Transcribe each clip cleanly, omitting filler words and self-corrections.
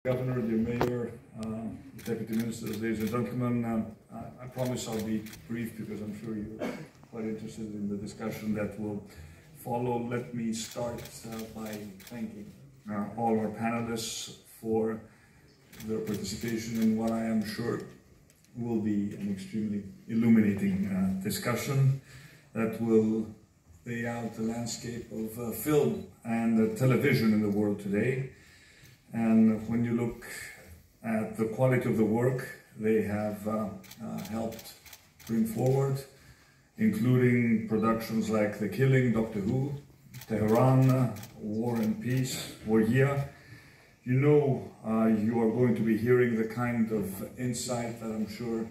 Governor, the Mayor, Deputy Ministers, ladies and gentlemen, I promise I'll be brief because I'm sure you're quite interested in the discussion that will follow. Let me start by thanking all our panelists for their participation in what I am sure will be an extremely illuminating discussion that will lay out the landscape of film and television in the world today. And when you look at the quality of the work they have helped bring forward, including productions like The Killing, Doctor Who, Tehran, War and Peace, Omilía, you know you are going to be hearing the kind of insight that I'm sure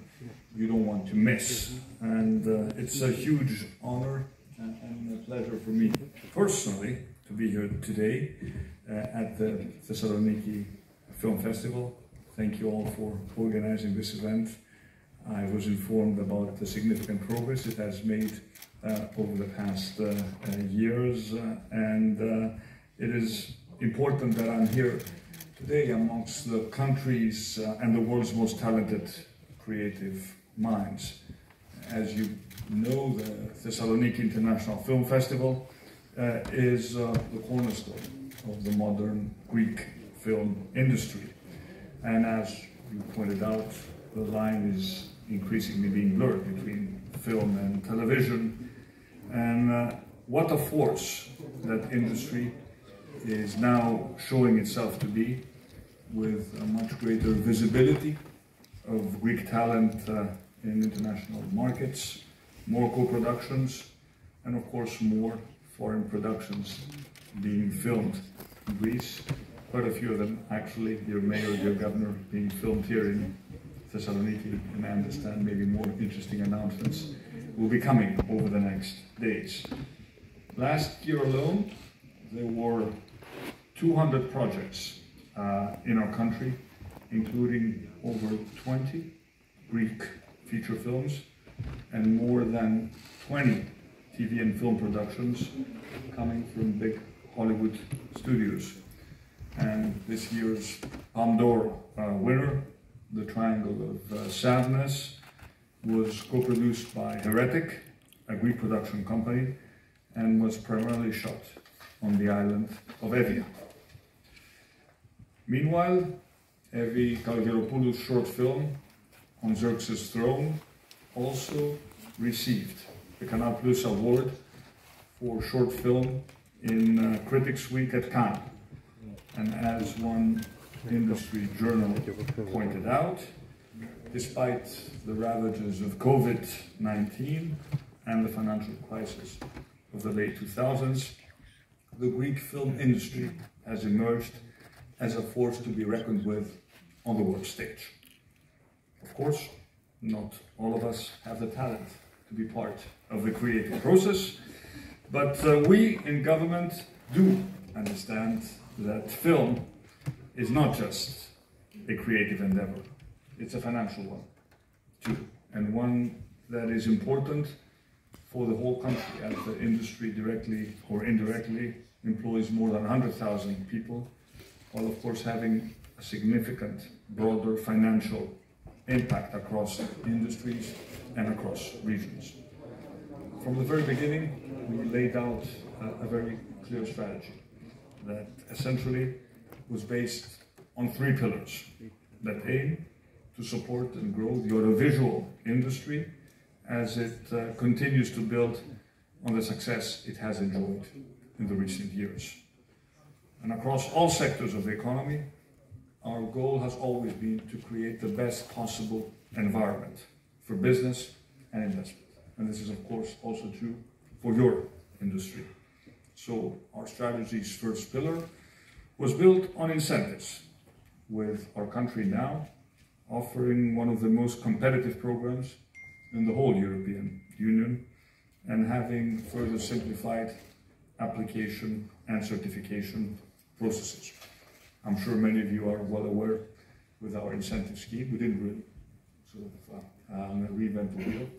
you don't want to miss. And it's a huge honor and a pleasure for me personally to be here today at the Thessaloniki Film Festival. Thank you all for organizing this event. I was informed about the significant progress it has made over the past years, and it is important that I'm here today amongst the countries and the world's most talented creative minds. As you know, the Thessaloniki International Film Festival is the cornerstone of the modern Greek film industry. And as you pointed out, the line is increasingly being blurred between film and television. And what a force that industry is now showing itself to be, with a much greater visibility of Greek talent in international markets, more co-productions, and of course more foreign productions being filmed in Greece. Quite a few of them actually, dear Mayor, dear Governor, being filmed here in Thessaloniki, and I understand maybe more interesting announcements will be coming over the next days. Last year alone, there were 200 projects in our country, including over 20 Greek feature films and more than 20 TV and film productions coming from big Hollywood studios. And this year's Palme d'Or winner, The Triangle of Sadness, was co-produced by Heretic, a Greek production company, and was primarily shot on the island of Evia. Meanwhile, Evi Kalgeropoulou's short film, On Xerxes' Throne, also received the Canal Plus Award for short film in Critics Week at Cannes. And as one industry journal pointed out, despite the ravages of COVID-19 and the financial crisis of the late 2000s, the Greek film industry has emerged as a force to be reckoned with on the world stage. Of course, not all of us have the talent to be part of the creative process, but we in government do understand that film is not just a creative endeavor, it's a financial one too, and one that is important for the whole country, as the industry directly or indirectly employs more than 100,000 people, while of course having a significant broader financial impact across industries and across regions. From the very beginning, we laid out a very clear strategy that essentially was based on 3 pillars that aim to support and grow the audiovisual industry as it continues to build on the success it has enjoyed in the recent years. And across all sectors of the economy, our goal has always been to create the best possible environment for business and investment. And this is of course also true for your industry. So our strategy's first pillar was built on incentives, with our country now offering one of the most competitive programs in the whole European Union, and having further simplified application and certification processes. I'm sure many of you are well aware with our incentive scheme. We didn't really sort of reinvent the wheel.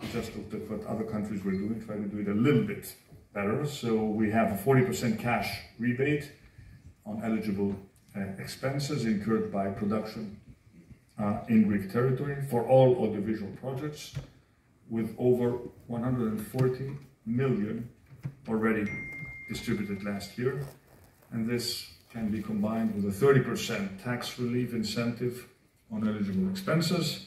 We just looked at what other countries were doing, tried to do it a little bit better. So we have a 40% cash rebate on eligible expenses incurred by production in Greek territory for all audiovisual projects, with over 140 million already distributed last year. And this can be combined with a 30% tax relief incentive on eligible expenses.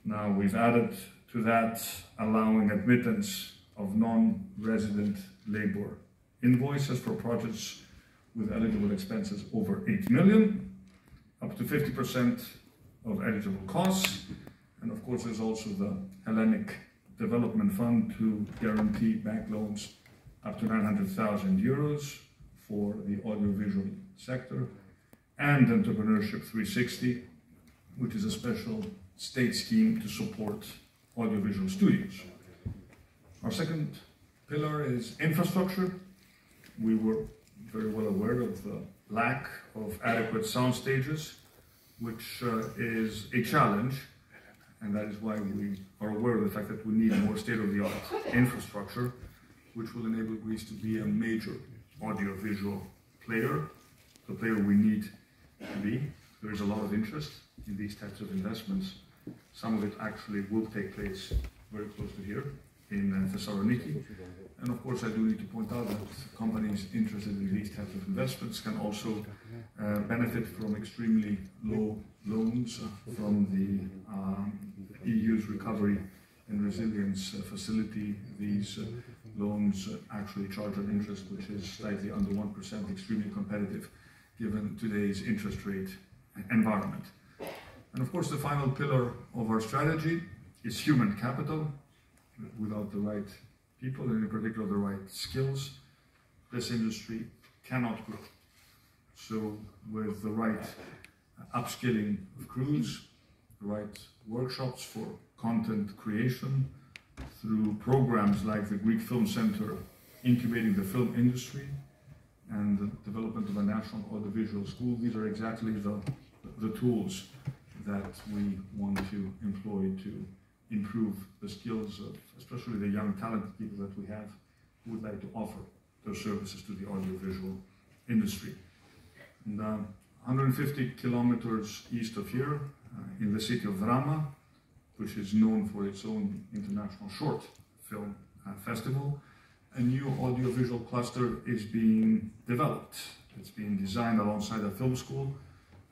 Now we've added to that allowing admittance of non-resident labor invoices for projects with eligible expenses over 8 million, up to 50% of eligible costs. And of course there's also the Hellenic Development Fund to guarantee bank loans up to 900,000 euros for the audiovisual sector, and Entrepreneurship 360, which is a special state scheme to support audiovisual studios. Our second pillar is infrastructure. We were very well aware of the lack of adequate sound stages, which is a challenge, and that is why we are aware of the fact that we need more state-of-the-art infrastructure, which will enable Greece to be a major audiovisual player, the player we need to be. There is a lot of interest in these types of investments. Some of it actually will take place very close to here in Thessaloniki. And of course I do need to point out that companies interested in these types of investments can also benefit from extremely low loans from the EU's Recovery and Resilience Facility. These loans actually charge an interest which is slightly under 1%, extremely competitive given today's interest rate environment. And of course the final pillar of our strategy is human capital. Without the right people, and in particular the right skills, this industry cannot grow. So with the right upskilling of crews, the right workshops for content creation, through programs like the Greek Film Center incubating the film industry and the development of a national audiovisual school, these are exactly the tools that we want to employ to improve the skills of especially the young talented people that we have who would like to offer their services to the audiovisual industry. And 150 kilometers east of here, in the city of Drama, which is known for its own international short film festival, a new audiovisual cluster is being developed. It's being designed alongside a film school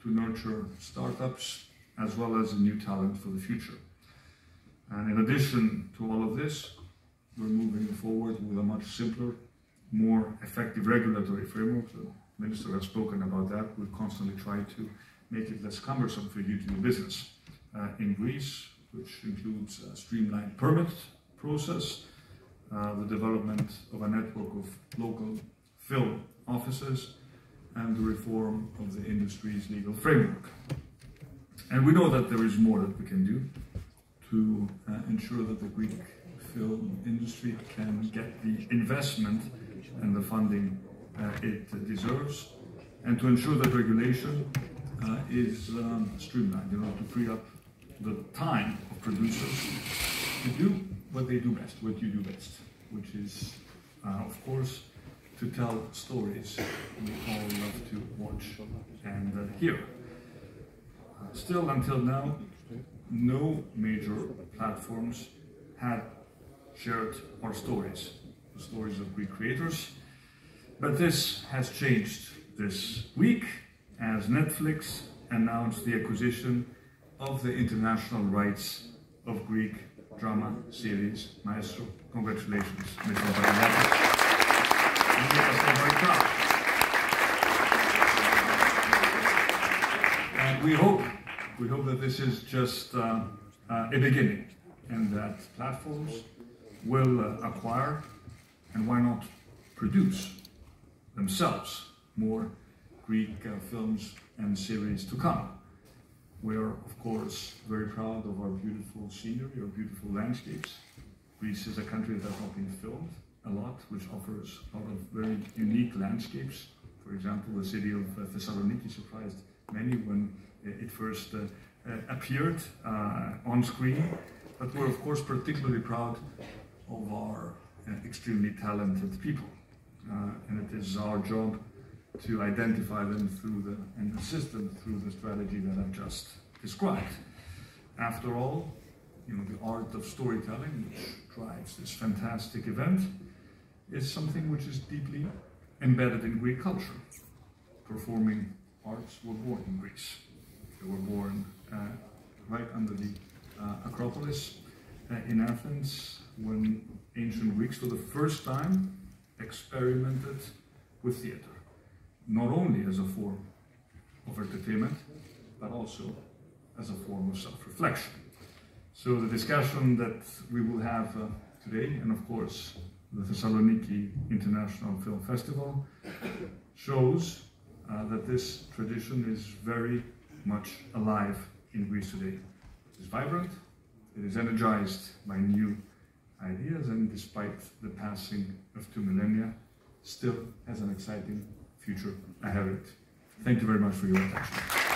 to nurture startups as well as new talent for the future. And in addition to all of this, we're moving forward with a much simpler, more effective regulatory framework. The Minister has spoken about that. We constantly try to make it less cumbersome for you to do business in Greece, which includes a streamlined permit process, the development of a network of local film offices, and the reform of the industry's legal framework. And we know that there is more that we can do to ensure that the Greek film industry can get the investment and the funding it deserves, and to ensure that regulation is streamlined in order to free up the time of producers to do what they do best, what you do best, which is, of course, to tell stories we all love to watch and hear. Still, until now, no major platforms had shared our stories, the stories of Greek creators. But this has changed this week as Netflix announced the acquisition of the international rights of Greek drama series Maestro. Congratulations, Mr. Vasilakis. You make us all very proud. And we hope that this is just a beginning, and that platforms will acquire, and why not produce themselves, more Greek films and series to come. We are, of course, very proud of our beautiful scenery, our beautiful landscapes. Greece is a country that has not been filmed a lot, which offers a lot of very unique landscapes. For example, the city of Thessaloniki surprised many when it first appeared on screen. But we're, of course, particularly proud of our extremely talented people. And it is our job to identify them and assist them through the strategy that I've just described. After all, the art of storytelling, which drives this fantastic event, is something which is deeply embedded in Greek culture. Performing arts were born in Greece. They were born right under the Acropolis in Athens, when ancient Greeks for the first time experimented with theater, not only as a form of entertainment, but also as a form of self-reflection. So the discussion that we will have today, and of course the Thessaloniki International Film Festival, shows that this tradition is very much alive in Greece today. It is vibrant, it is energized by new ideas, and despite the passing of 2 millennia, still has an exciting future ahead of it. Thank you very much for your attention.